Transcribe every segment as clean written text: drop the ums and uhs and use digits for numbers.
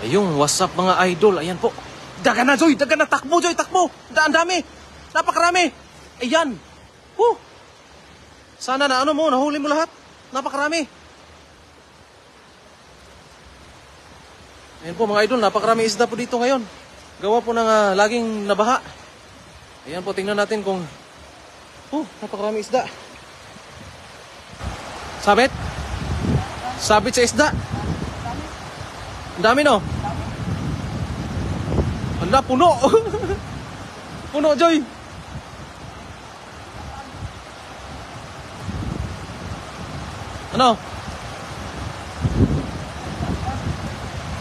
Ayun, what's up mga idol? Ayan po. Dagan na, Joy! Dagan na! Takbo, Joy! Takbo! Ang dami! Napakarami! Ayan! Sana na ano mo, nahuli mo lahat. Napakarami. Ayan po mga idol, napakarami isda po dito ngayon. Gawa po ng laging nabaha. Ayan po, tingnan natin kung... napakarami isda. Sabit? Sabit sa isda. Ang dami no? Anda, puno. Puno, Joy. Ano?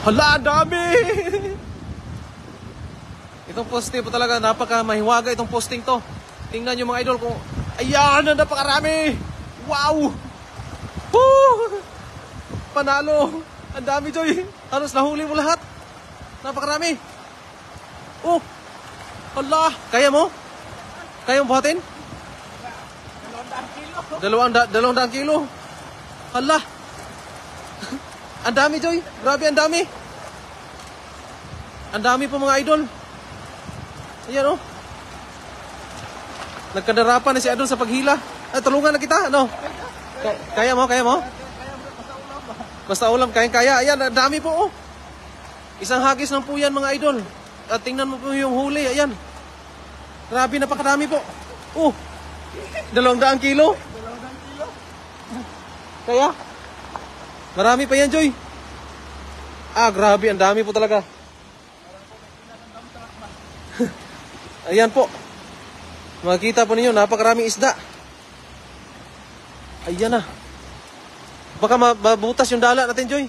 Hala, ang dami. Itong poste po talaga, napaka mahiwaga itong posting to. Tingnan nyo mga idol kung... Ayan, napakarami. Wow. Panalo. Ang dami, Joy. Halos nahuli mo lahat. Napakarami. Hala. Kaya mo? Kaya mo buhatin? 200 kilo. Hala. Ang dami, Joy. Grabe, ang dami. Ang dami po mga idol. Ayan, Nagkadarapan na si Adon sa paghila. Tulungan na kita, ano? Kaya mo? Basta ulam, kaya. Ayan, ang dami po, Isang hagis lang po yan, mga idol. At tingnan mo po yung huli, ayan. Grabe, napakadami po. 200 kilo. Kaya, marami pa yan, Joy. Grabe, ang dami po talaga. Ayan po. Makikita po ninyo, napakaraming isda. Ayan na. Baka mabutas yung dala natin, Joy.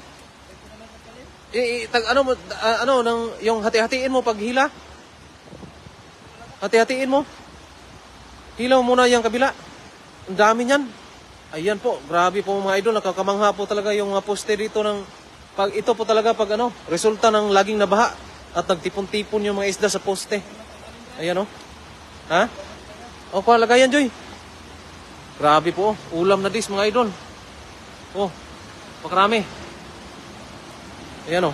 Yung hati-hatiin mo pag hila. Hati-hatiin mo. Hilaw muna yung kabila. Ang dami niyan. Ayan po, grabe po mga idol. Nakakamangha po talaga yung poste dito ng... ito po talaga resulta ng laging nabaha. At nagtipon-tipon yung mga isda sa poste. Ayan, Ha? Lagayan, Joy. Grabe po, ulam na dis mga idol. Pakarami. Ayan,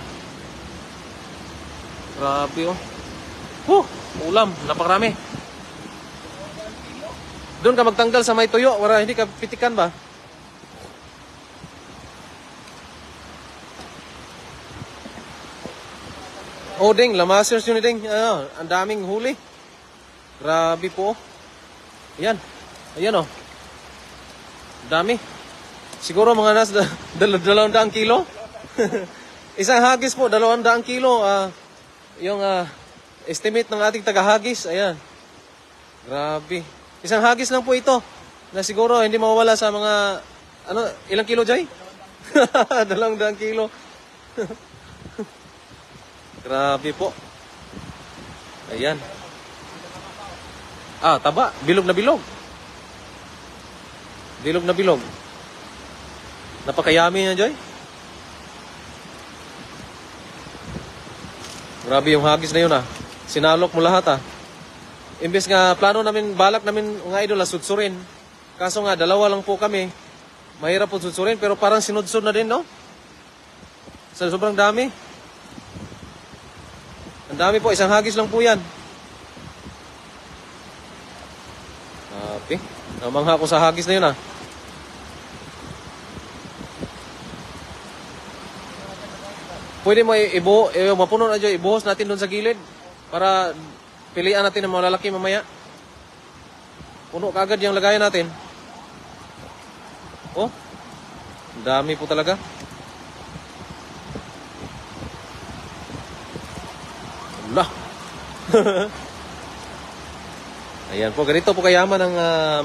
Grabe, ulam, napakarami. Doon ka magtanggal sa may tuyo, hindi ka pitikan ba? Ding, lamasers yun, Ding. Ang daming huli. Grabe po. Ayan, dami. Siguro mga nasa 200 kilo. Isang hagis po, 200 kilo. Yung estimate ng ating tagahagis. Ayan. Grabe. Isang hagis lang po ito. Na siguro hindi mawawala sa mga... ilang kilo, Joy? 200 kilo. Grabe po. Ayan. Taba. Bilog na bilog. Bilog na bilog. Napakayami yan, Joy. Grabe yung hagis na yun, Sinalok mo lahat, Imbes nga, balak namin, mga idol, sudsurin. Kaso nga, 2 lang po kami. Mahirap po sudsurin, pero parang sinudsud na din, no? Sobrang dami. Ang dami po, isang hagis lang po yan. Namangha ko sa hagis na yun, Pwede mo mapuno na dyan, ibuhos natin doon sa gilid para pilian natin ng mga lalaki mamaya. Puno kaagad yung lagayan natin. Ang dami po talaga. Allah. Ayan po, ganito po kayaman ang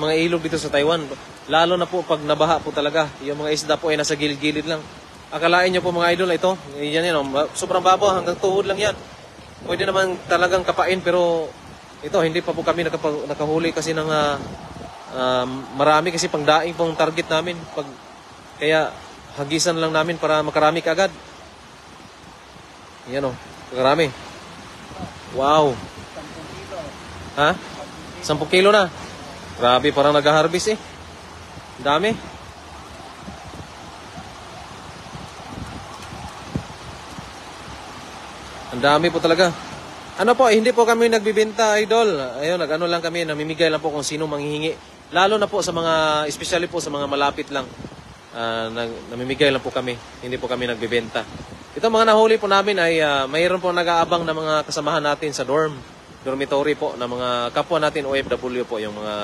mga ilog dito sa Taiwan. Lalo na po pag nabaha po talaga. Yung mga isda po ay nasa gilid-gilid lang. Akalain nyo po mga idol, ito. Yan, sobrang babaw, hanggang tuhod lang yan. Pwede naman talagang kapain, pero ito, hindi pa po kami nakahuli kasi ng marami kasi pangdaing pong target namin. Kaya hagisan lang namin para makarami kaagad. Yan, makarami. Wow. 10 kilo na. Grabe, parang nag-harvest Dami. Ang dami po talaga. Ano po, hindi po kami nagbibenta, idol. Ayun, nag-ano lang kami, namimigay lang po kung sino manghihingi. Lalo na po sa mga, especially po sa mga malapit lang. Namimigay lang po kami. Hindi po kami nagbibenta. Ito mga nahuli po namin ay mayroon po nag-aabang na mga kasamahan natin sa dormitory po, na mga kapwa natin OFW po, yung mga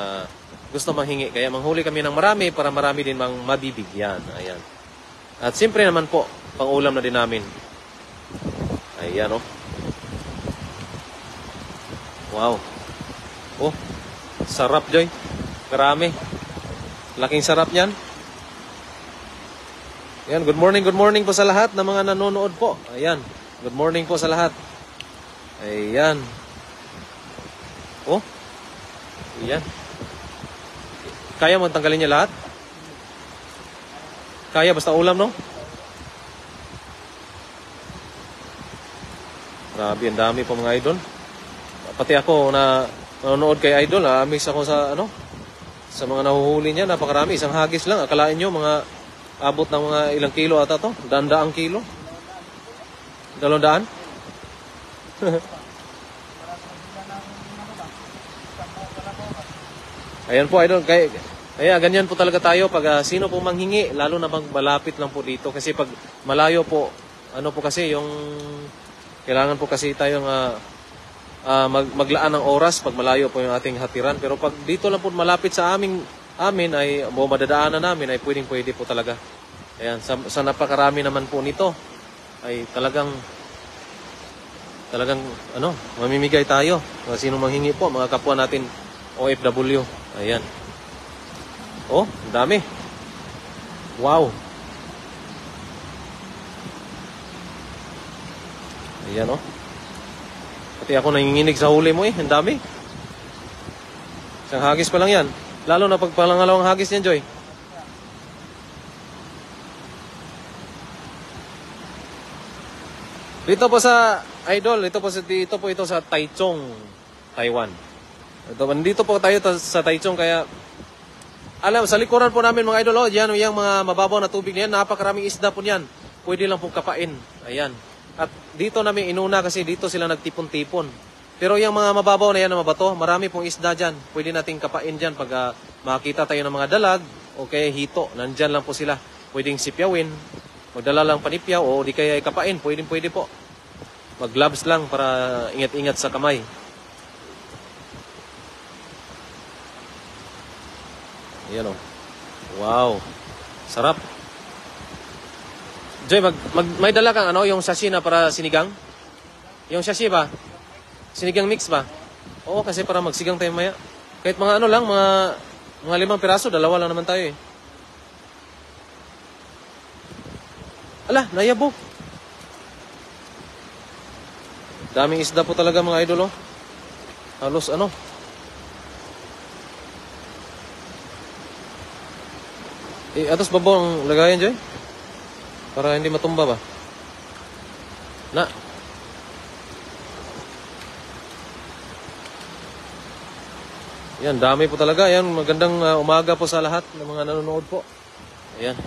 gusto manghingi. Kaya manghuli kami ng marami para marami din mang mabibigyan. Ayan. At siyempre naman po, pang-ulam na din namin. Ayan, oh. Wow. Oh, sarap, Joy. Karami. Laking sarap yan. Ayan, good morning po sa lahat ng mga nanonood po. Ayan, good morning po sa lahat. Ayan. Oh, ayan. Kaya mo tanggalin niya lahat? Kaya, basta ulam, no? Grabe, ang dami po mga idol. Pati ako na nanonood kay Idol, miss ako sa sa mga nahuhuli niya, napakarami, isang hagis lang. Akalain nyo mga abot ng mga ilang kilo ata to, daang kilo. 200? Ayan po Idol, kaya ganyan po talaga tayo pag sino po manghingi, lalo na pag malapit lang po dito. Kasi pag malayo po, ano po kasi yung kailangan po kasi tayong maglaan ng oras pag malayo po yung ating hatiran. Pero pag dito lang po malapit sa amin ay madadaanan namin ay pwede po talaga. Ayan, sa napakarami naman po nito ay talagang mamimigay tayo. Mga sino manghingi po, mga kapwa natin OFW. Ayan. Oh, ang dami. Wow. Ayan, oh. Pati ako nanginginig sa huli mo ang dami. Isang hagis pa lang yan. Lalo na pag palangalawang hagis yan, Joy. Dito po sa Idol, dito po ito sa Taichung, Taiwan. Dito po tayo sa Taichung, kaya sa likuran po namin mga Idol, yan yung mga mababaw na tubig niyan, napakaraming isda po niyan. Pwede lang pong kapain. Ayan. At dito namin inuna kasi dito sila nagtipon-tipon. Pero yung mga mababaw na yan na mabato, marami pong isda dyan. Pwede nating kapain dyan pag makakita tayo ng mga dalag o kaya hito. Nandyan lang po sila. Pwedeng sipyawin, magdala lang panipyaw o di kaya kapain. Pwede po. Mag-gloves lang para ingat-ingat sa kamay. Ayan o. Wow. Sarap. Joy, may dala kang yung sashi na para sinigang? Yung sashi ba? Sinigang mix ba? Oo, kasi para magsigang tayo maya. Kahit mga mga 5 piraso, 2 lang naman tayo eh. Ala, nayabog. Daming isda po talaga mga idol, oh. Halos atas babaw ang lagayan, Joy? Para hindi matumba ba? Na. Yan, dami po talaga. Yan, magandang umaga po sa lahat ng mga nanonood po. Ayan.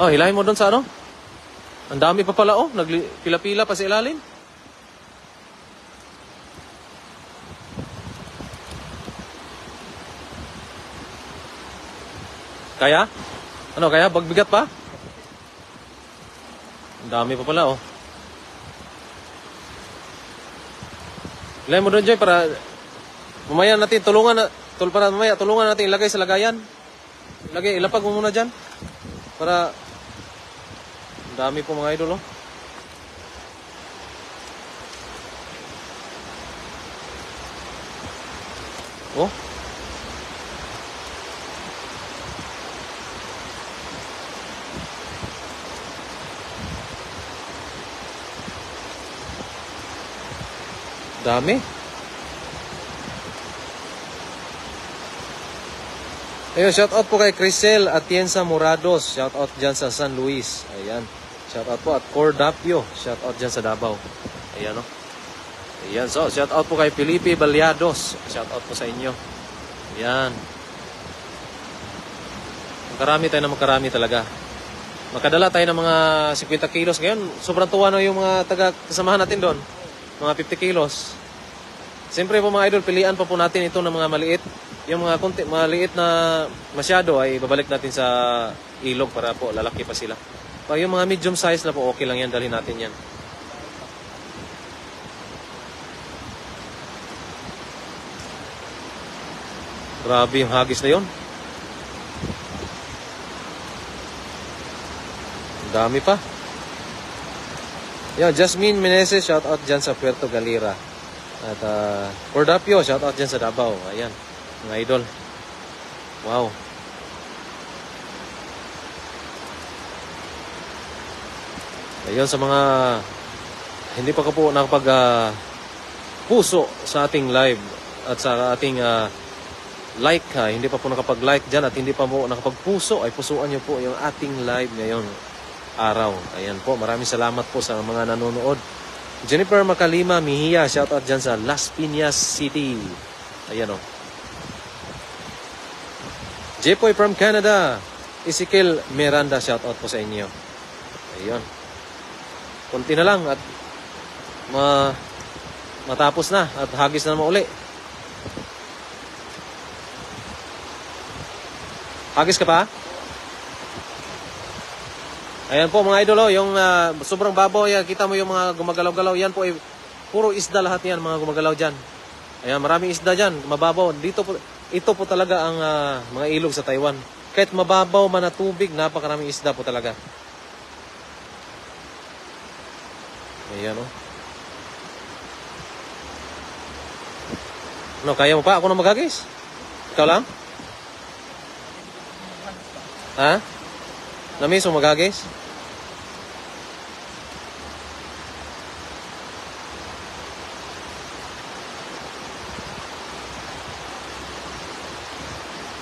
Oh, hilahin mo doon sa Ang dami pa pala, oh. Nagpila-pila pa sa ilalim. Kaya? Kaya? Bagbigat pa? Ang dami pa pala, oh. Ilagay mo doon, Joy, para mamaya natin tulungan natin ilagay sa lagayan. Ilapag mo muna dyan. Para ang dami po mga idol, oh. Oh. Dami. Ayun, shout out po kay Crisel Atienza Morados. Shout out dyan sa San Luis. Ayan. Shout out po at Cordapio. Shout out dyan sa Davao. Ayan, oh. Ayan, so shout out po kay Felipe Baliados. Shout out po sa inyo. Ayan. Magkarami tayo na magkarami talaga. Makadala tayo ng mga 50 kilos. Ngayon, sobrang tuwa no yung mga taga-kasamahan natin doon. Mga 50 kilos. Siyempre po mga idol, pilian pa po natin ito ng mga maliit. Yung mga maliit na masyado ay babalik natin sa ilog para po lalaki pa sila. Pag yung mga medium size na po, okay lang yan. Dalhin natin yan. Grabe yung hagis na yun. Ang dami pa. Yo, Jasmine Meneses, shout out dyan sa Puerto Galera. At Cordapio, shout out dyan sa Davao. Ayan, mga idol. Wow. Ayun sa mga hindi pa po nakapag puso sa ating live at sa ating like hindi pa po nakapag-like dyan at hindi pa po nakapag-puso, ay pusuan nyo po yung ating live ngayon araw. Ayan po, maraming salamat po sa mga nanonood. Jennifer Macalima Mihia, shout out dyan sa Las Piñas City. Ayan o. Jepoy from Canada, Ezekiel Miranda, shout out po sa inyo. Ayun. Kunti na lang at matapos na at hagis na naman uli. Hagis ka pa? Ayan po mga idol, yung sobrang babaw, kita mo yung mga gumagalaw-galaw. Yan po, puro isda lahat yan, mga gumagalaw dyan. Ayan, maraming isda dyan, mababaw. Ito po talaga ang mga ilog sa Taiwan. Kahit mababaw man na tubig, napakaraming isda po talaga. Ayan o. Ano, kaya mo pa? Ako na maghagis? Ikaw lang? Ha? Namiss mo maghagis?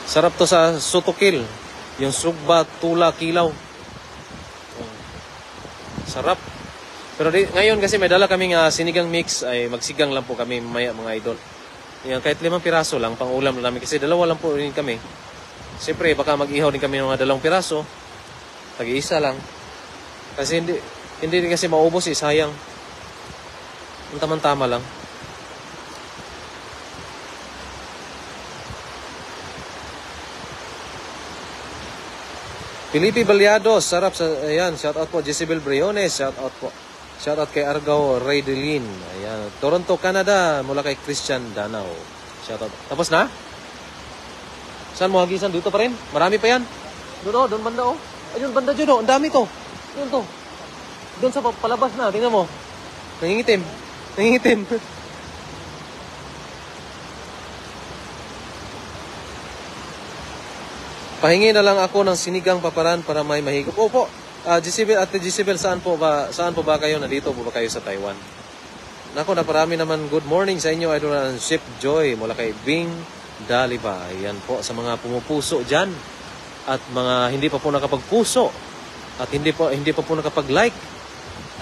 Sarap to sa sutukil. Yung sugba, tula, kilaw. Sarap. Pero ngayon kasi may dala kaming sinigang mix, ay magsigang lang po kami maya mga idol. Yan, kahit 5 piraso lang, pang ulam lang namin. Kasi dalawa lang po rin kami. Siyempre, baka mag-ihaw din kami ng mga 2 piraso. Tag-iisa lang. Kasi hindi din kasi maubos sayang. Ang tamang-tama lang. Felipe Baliado, sarap sa, ayan, shout out po. Jezebel Briones, shout out po. Shout out kay Argao Raydelin. Ayan, Toronto, Canada, mula kay Christian Danao. Shout out. Tapos na? Saan mo hagisan? Dito pa rin? Marami pa yan. Doon banda oh. Ayun, banda dyan oh. Ang dami to. Yun to. Doon sa palabas na. Tingnan mo. Nangingitim. Pahingi na lang ako ng sinigang paparan para may mahigop. Opo. Jezebel, Ate Jezebel, saan po ba kayo? Nandito po ba kayo sa Taiwan? Nako, naparami naman. Good morning sa inyo. Idol na Ship Joy mula kay Bing Daliba. Ayan po sa mga pumupuso dyan. At mga hindi pa po nakapagpuso at hindi pa po nakapag-like,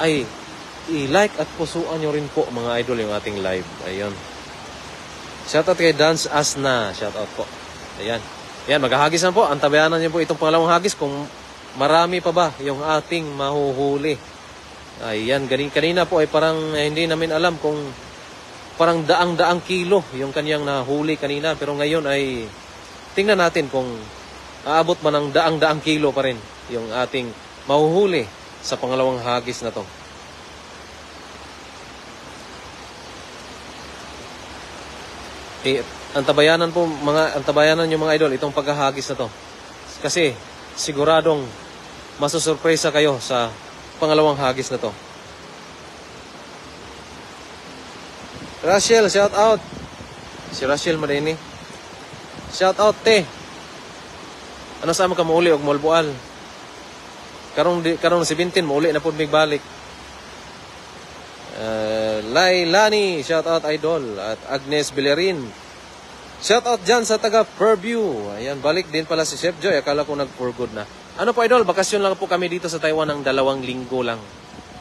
ay i-like at pusuan nyo rin po mga idol yung ating live. Ayun. Shoutout kay Dance Asna. Shoutout po. Ayan. Ayan, maghahagis na po. Antabayanan nyo po itong pangalawang hagis kung marami pa ba yung ating mahuhuli. Ayan, kanina po ay parang hindi namin alam kung parang daang kilo yung kanyang nahuli kanina. Pero ngayon ay tingnan natin kung aabot man ng daang kilo pa rin yung ating mahuhuli sa pangalawang hagis na to. Antabayanan yung mga idol itong paghahagis na to. Kasi siguradong masusurpresa kayo sa pangalawang hagis na to. Rachel, shout out. Si Rachel Madeni. Shout out te. Ano sa mo ka mauli og molbual? Karong 17 mauli na pud mig balik. Lailani, shout out idol. At Agnes Bellerin. Shout out dyan sa taga Purview. Ayan, balik din pala si Chef Joy. Akala ko nag for good na. Ano po idol, bakasyon lang po kami dito sa Taiwan ng 2 linggo lang.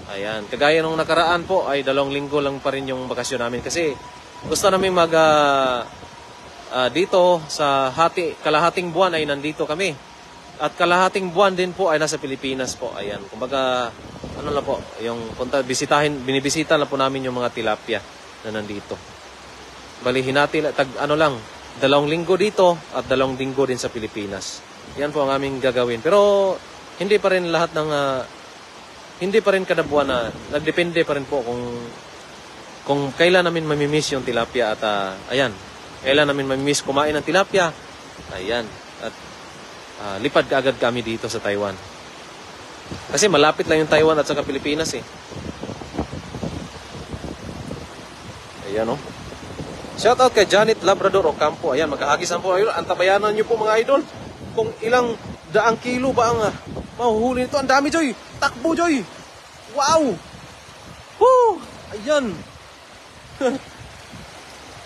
Ayan, kagaya nung nakaraan po ay 2 linggo lang pa rin yung bakasyon namin. Kasi gusto namin dito sa kalahating buwan ay nandito kami. At kalahating buwan din po ay nasa Pilipinas po. Ayan, kumbaga, ano lang po, yung binibisita lang po namin yung mga tilapia na nandito. Balihin natin, ano lang, 2 linggo dito at 2 linggo din sa Pilipinas. Yan po ang aming gagawin. Pero, hindi pa rin lahat ng, hindi pa rin kada buwan na, nagdepende pa rin po kung kailan namin mamimiss yung tilapia at, ayan, kailan namin mamimiss kumain ng tilapia. Ayan, at lipad kaagad kami dito sa Taiwan. Kasi malapit lang yung Taiwan at saka Pilipinas eh. Ayan o. Shoutout kay Janet Labrador Ocampo. Ayan, magkahagisan po. Ayun, antabayanan nyo po mga idol. Kung ilang daang kilo ba ang mahuhuli nito. Ang dami, Joy. Takbo, Joy. Wow. Woo. Ayan.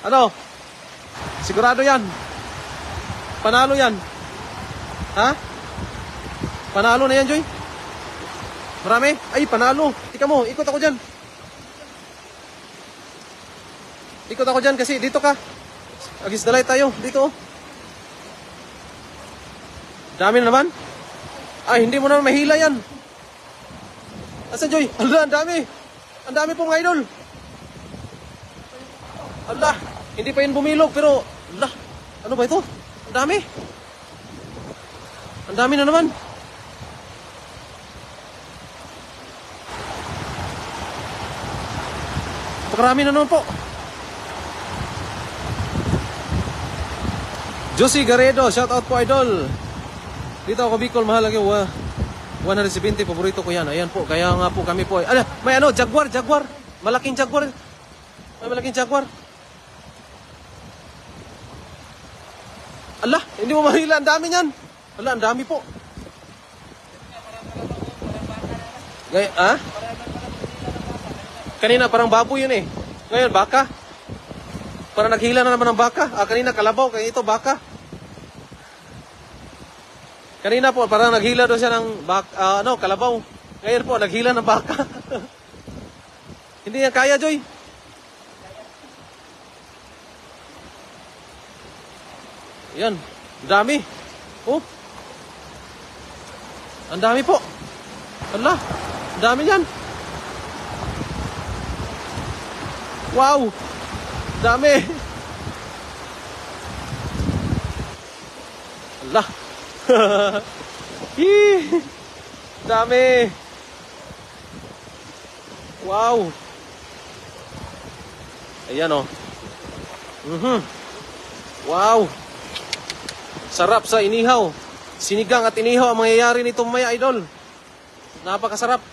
Ano? Sigurado yan. Panalo yan. Ha? Panalo na yan, Joy. Marami? Ay, panalo. Tika mo, ikot ako dyan. Ikot ako dyan kasi dito ka. Agis dalay tayo. Dito. Dami na naman. Ay, hindi mo naman mahila yan. Asan, Joy? Ala, ang dami. Ang dami po mga idol. Ala, hindi pa yun bumilog pero, ala, ano ba ito? Ang dami. Ang dami na naman. Pakarami na naman po. Josie Garedo, shout out po idol. Dito ako Bicol, mahal lagi. 170, paborito ko yan. Ayan po, kaya nga po kami po. Ala, may ano, jaguar. Malaking jaguar. May malaking jaguar. Ala, hindi mo mahila. Ang dami niyan. Ala, ang dami po. Gaya, Kanina parang baboy yun eh. Ngayon, baka. Parang naghila na naman ng baka. Kanina kalabaw, kaya ito baka. Kanina po, parang naghila doon siya ng kalabaw. Ngayon po, naghila ng baka. Hindi niya kaya, Joy. Yan, dami. Oh. Ang dami po. Hala, ang dami yan. Wow. Dami. Allah. Dami. Wow. Ayan o. Wow. Sarap sa inihaw. Sinigang at inihaw ang mangyayari nito mga idol. Napakasarap.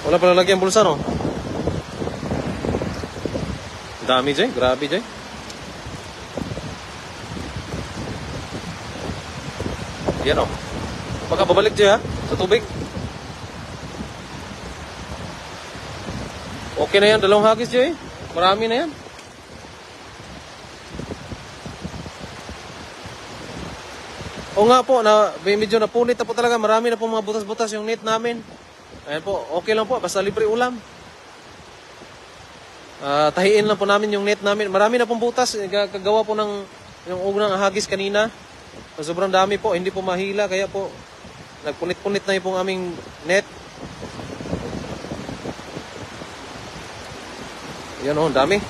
Wala pala lagi ang bulsa, no? Dami, Jay. Grabe, Jay. Yan, o. Baka babalik, Jay, ha? Sa tubig. Okay na yan. 2 hagis, Jay. Marami na yan. O nga po, medyo napunit na po talaga. Marami na po mga butas-butas yung net namin. Ayan po, okay lang po, basta libre ulam. Tahiin lang po namin yung net namin. Marami na pong butas, kagawa po ng yung unang hagis kanina. Sobrang dami po, hindi po mahila, kaya po nagpunit-punit na yung aming net. Yan o, dami.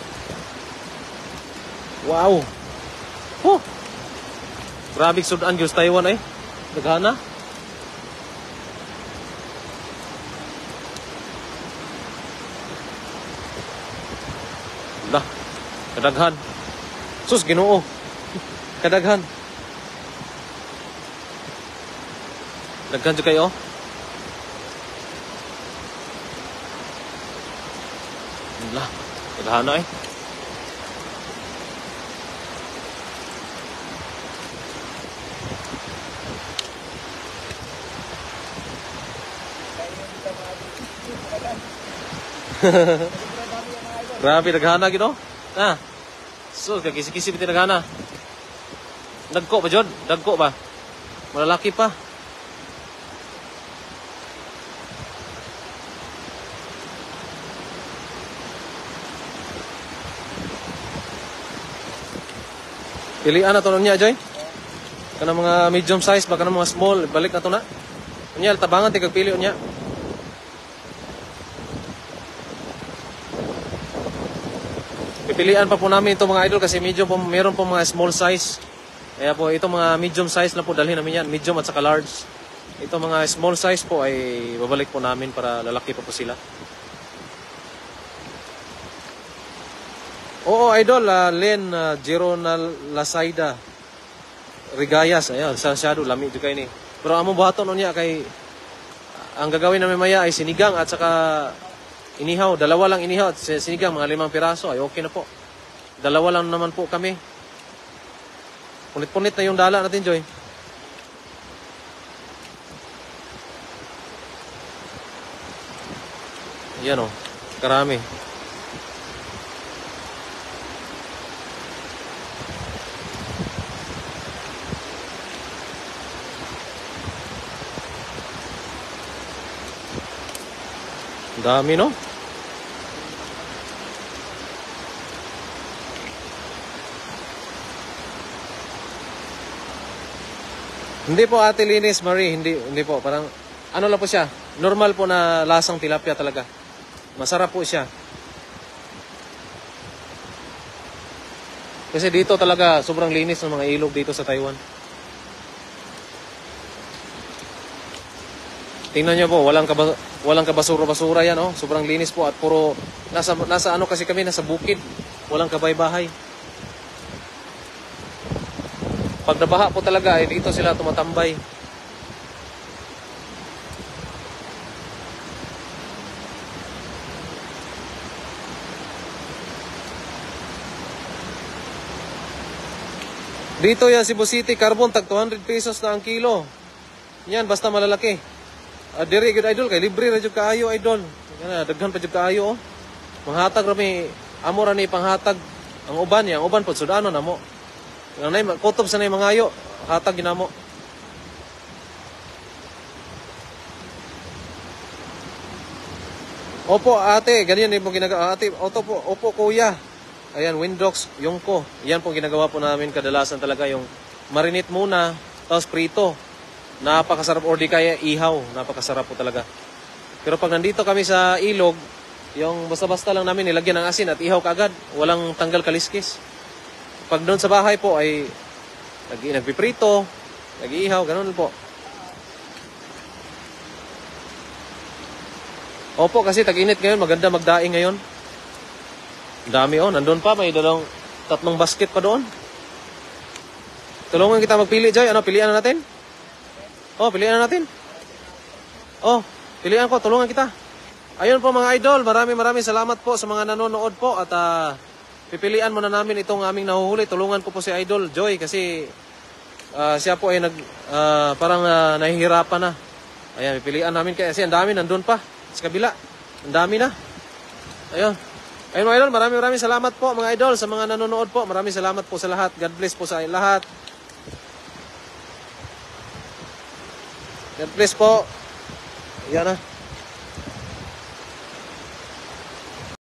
Wow. Oh. Grabe sudan yung Taiwan eh. Daghana. Lah, kadaghan. Sus, Ginoo. Kadaghan. Daghan jud kayo. Lah, kadaghan na eh. Grabe, naghana gino. So, kagisi-kisi biti naghana. Dagko ba, Jod? Dagko ba? Malalaki pa. Pilian na to niya, Joy. Kana mga medium size, baka na mga small, balik na to na. Unya, tabangan, tigag pili niya. Pipilian pa po namin ito mga idol kasi medyo po, meron po mga small size. Kaya po, ito mga medium size na po dalhin namin yan. Medium at saka large. Ito mga small size po ay babalik po namin para lalaki pa po sila. Oo, idol, Len, Jero na Lasaida, Rigayas, ayan, masyado, lami dito kayo ni. Pero amo buhaton niya kay, ang gagawin namin maya ay sinigang at saka inihaw, dalawa lang inihaw at sinigang, mga 5 piraso, ay okay na po. Dalawa lang naman po kami. Punit-punit na yung dala natin, Joy. Yan o, karami. Dami, no? Hindi po, Ate Linis Marie, hindi po. Parang, ano lang po siya, normal po na lasang tilapia talaga. Masarap po siya. Kasi dito talaga, sobrang linis ng mga ilog dito sa Taiwan. Tingnan nyo po, walang kabasura-basura yan, oh. Sobrang linis po at puro, nasa ano kasi kami, nasa bukid. Walang kabay-bahay. Pag nabaha po talaga, eh, dito sila tumatambay. Dito yan, Cebu City, carbon, tag 200 pesos na ang kilo. Yan, basta malalaki. Diri, good idol, kay libre na jud kaayo, idol. Yan, daghan pa jud kaayo, oh. Manghatag rami, amo ra ni panghatag. Ang uban po, sudano na mo. Ang kutob sa na mga ayo, hatag ginamo. Opo, ate, ganyan din po ginagawa. Ate, opo, kuya. Ayan, Windox, yung ko. Yan po ginagawa po namin kadalasan talaga yung marinate muna, tapos prito. Napakasarap, or di kaya ihaw. Napakasarap po talaga. Pero pag nandito kami sa ilog, yung basta-basta lang namin nilagyan ng asin at ihaw kaagad. Walang tanggal kaliskis. Pag doon sa bahay po ay nagpiprito, nag-iihaw, ganun po. Opo, kasi tag-init ngayon, maganda magdaing ngayon. Dami oh, nandun pa, may 3 basket pa doon. Tulungan kita magpili, Joy. Ano, pilihan na natin? Oh, pilihan na natin. Oh, pilihan ko, tulungan kita. Ayun po mga idol, maraming salamat po sa mga nanonood po at pipilian muna namin itong aming nahuhuli. Tulungan ko po si Idol Joy kasi siya po ay parang nahihirapan na. Ayan, pipilian namin kasi ang dami nandun pa sa kabila. Ang dami na. Ayun. Ayun mga idol, maraming salamat po mga idol sa mga nanonood po. Maraming salamat po sa lahat. God bless po sa lahat. God bless po. Yan na.